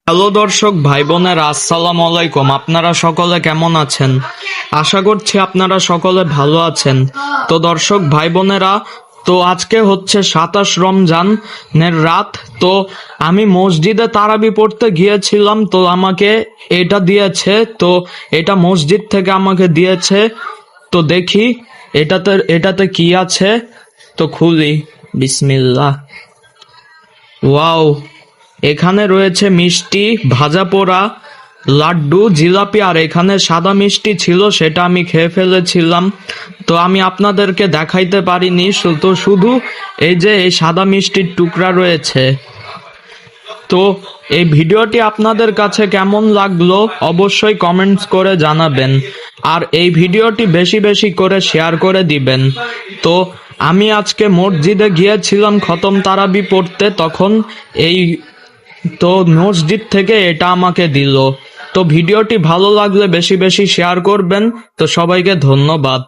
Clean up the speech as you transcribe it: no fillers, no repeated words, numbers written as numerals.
Hello দর্শক ভাই বোনেরা, আসসালামু আলাইকুম। আপনারা সকলে কেমন আছেন? আশা করছি আপনারা সকলে ভালো আছেন। তো দর্শক ভাই বোনেরা, তো আজকে হচ্ছে 27 রমজানের রাত। তো আমি মসজিদে তারাবি পড়তে গিয়েছিলাম, তো আমাকে এটা দিয়েছে। তো এটা মসজিদ থেকে আমাকে দিয়েছে। তো দেখি এটাতে কি আছে। তো খুলি, বিসমিল্লাহ। ওয়াও, এখানে রয়েছে মিষ্টি, ভাজা পোড়া, লাড্ডু, জিলাপি, আর এখানে সাদা মিষ্টি ছিল, সেটা আমি খেয়ে ফেলেছিলাম। তো আমি আপনাদেরকে দেখাইতে পারিনি, তো শুধু এই যে এই সাদা মিষ্টির টুকরা রয়েছে। তো এই ভিডিওটি আপনাদের কাছে কেমন লাগলো অবশ্যই কমেন্টস করে জানাবেন, আর এই ভিডিওটি বেশি বেশি করে শেয়ার করে দিবেন। তো আমি আজকে মসজিদে গিয়েছিলাম খতম তারাবি পড়তে, তখন এই তো মসজিদ থেকে এটা আমাকে দিল। তো ভিডিওটি ভালো লাগলে বেশি বেশি শেয়ার করবেন। তো সবাইকে ধন্যবাদ।